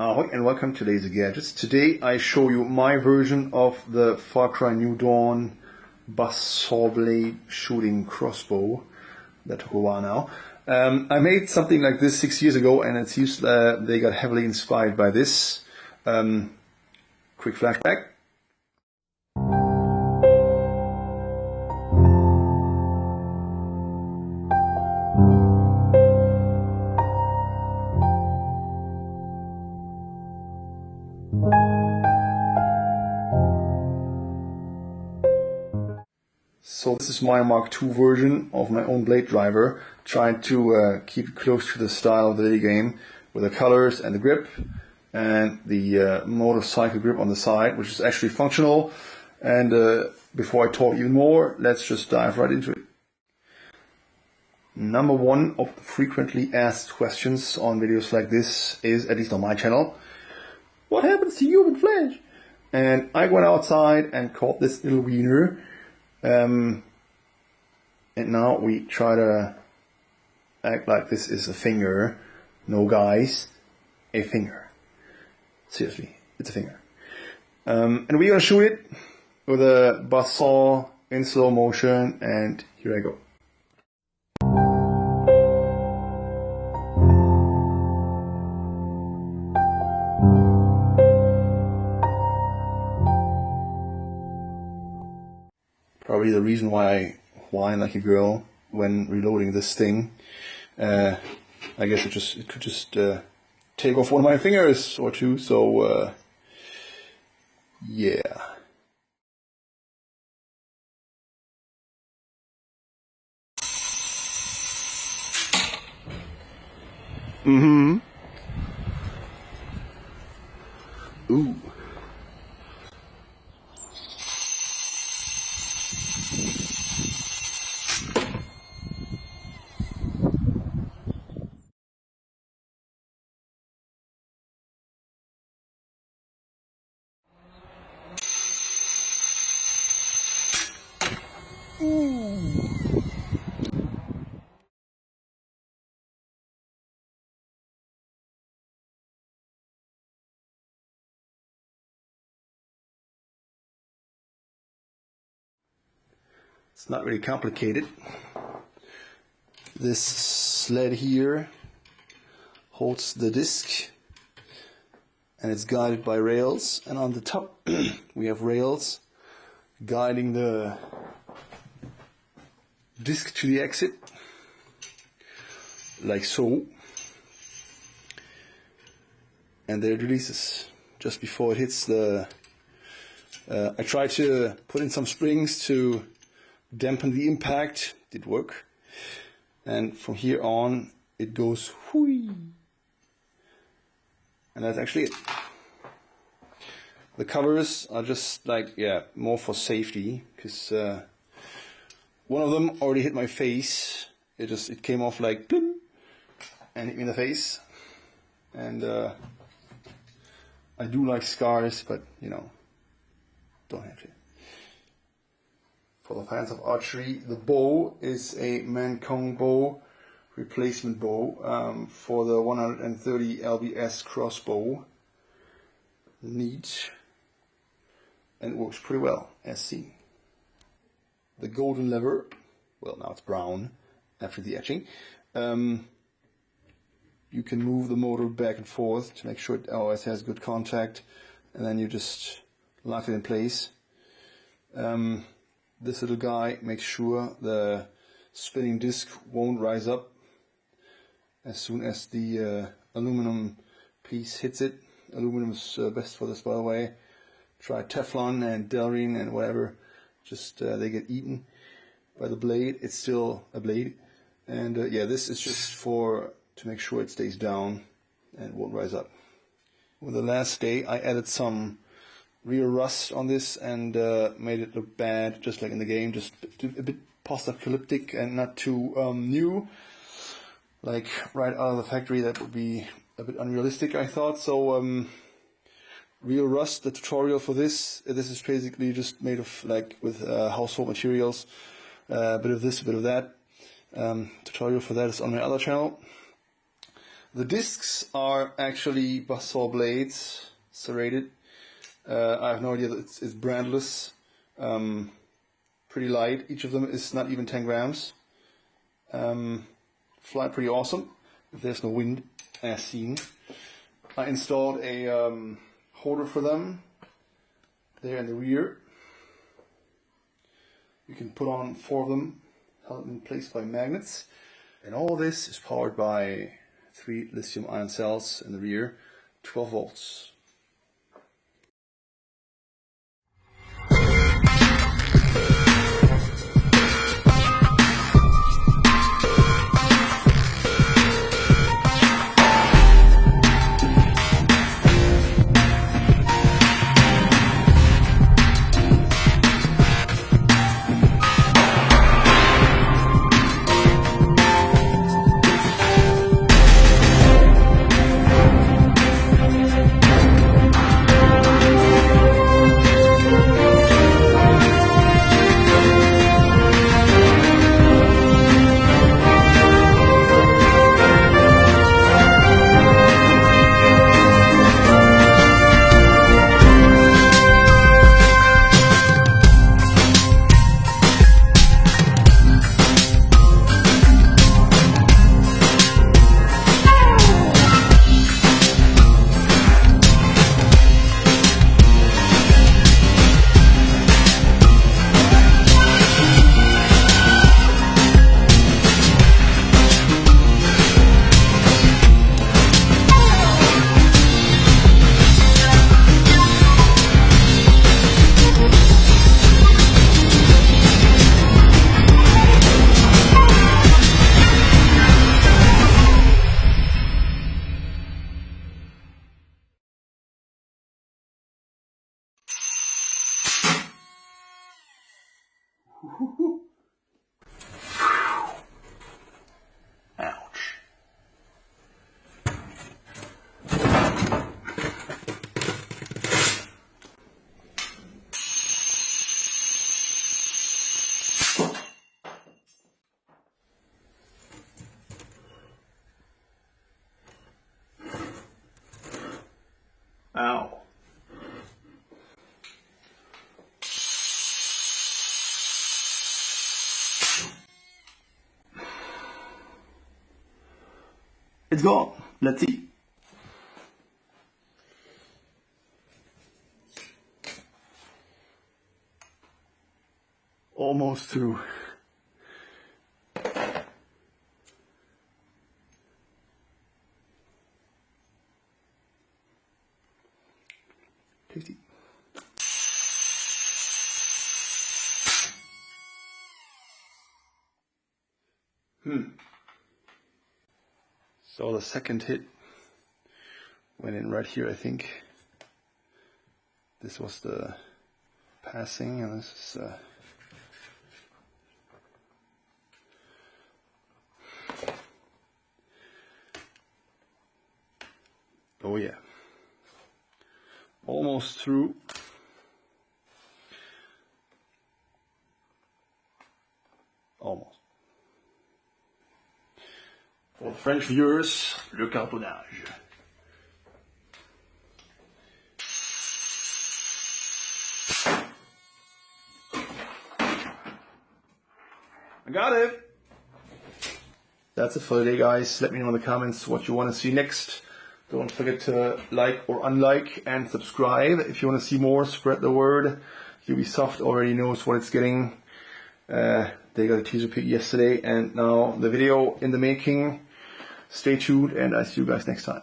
Ahoy and welcome to Lazy Gadgets. Today I show you my version of the Far Cry New Dawn saw blade shooting crossbow. That took a while now. I made something like this 6 years ago, and it seems they got heavily inspired by this. Quick flashback. So this is my Mark II version of my own blade driver, trying to keep it close to the style of the video game with the colors and the grip and the motorcycle grip on the side, which is actually functional. And before I talk even more, let's just dive right into it. Number one of the frequently asked questions on videos like this is, at least on my channel, what happens to human flesh? And I went outside and caught this little wiener. And now we try to act like this is a finger. No, guys, a finger. Seriously, it's a finger. And we're gonna shoot it with a buzzsaw in slow motion, and here I go. Probably the reason why I whine like a girl when reloading this thing. I guess it could just take off one of my fingers or two. So yeah. Ooh. It's not really complicated. This sled here holds the disc, and it's guided by rails, and on the top we have rails guiding the disc to the exit, like so, and there it releases just before it hits the I tried to put in some springs to dampen the impact. Did work, and from here on it goes whooey, and that's actually it. The covers are just like, yeah, more for safety, because one of them already hit my face. It came off like blim, and hit me in the face. And I do like scars, but you know, don't have to. For the fans of archery, the bow is a Mancong bow, replacement bow for the 130 LBS crossbow. Neat, and it works pretty well, as seen. The golden lever, well, now it's brown after the etching. You can move the motor back and forth to make sure it always has good contact, and then you just lock it in place. This little guy makes sure the spinning disc won't rise up as soon as the aluminum piece hits it. Aluminum is best for this, by the way. Try Teflon and Delrin and whatever. Just they get eaten by the blade. It's still a blade, and yeah, this is just to make sure it stays down and won't rise up. With the last day, I added some rear rust on this and made it look bad, just like in the game, just a bit post-apocalyptic and not too new, like right out of the factory. That would be a bit unrealistic, I thought. So real rust, the tutorial for this is basically just made of, like, with household materials, a bit of this, a bit of that. Tutorial for that is on my other channel. The discs are actually buzzsaw blades, serrated. I have no idea, it's brandless. Pretty light. Each of them is not even 10 grams. Fly pretty awesome if there's no wind, as seen. I installed a holder for them there in the rear. You can put on 4 of them, held in place by magnets. And all this is powered by 3 lithium-ion cells in the rear, 12 volts. Ouch. Ow. It's gone. Let's see. Almost through. Tasty. So the second hit went in right here, I think. This was the passing, and this is oh yeah, almost through. Almost. For French viewers, le cartonnage. I got it! That's it for today, guys. Let me know in the comments what you want to see next. Don't forget to like or unlike and subscribe. If you want to see more, spread the word. Ubisoft already knows what it's getting. They got a teaser peek yesterday, and now the video in the making. Stay tuned, and I'll see you guys next time.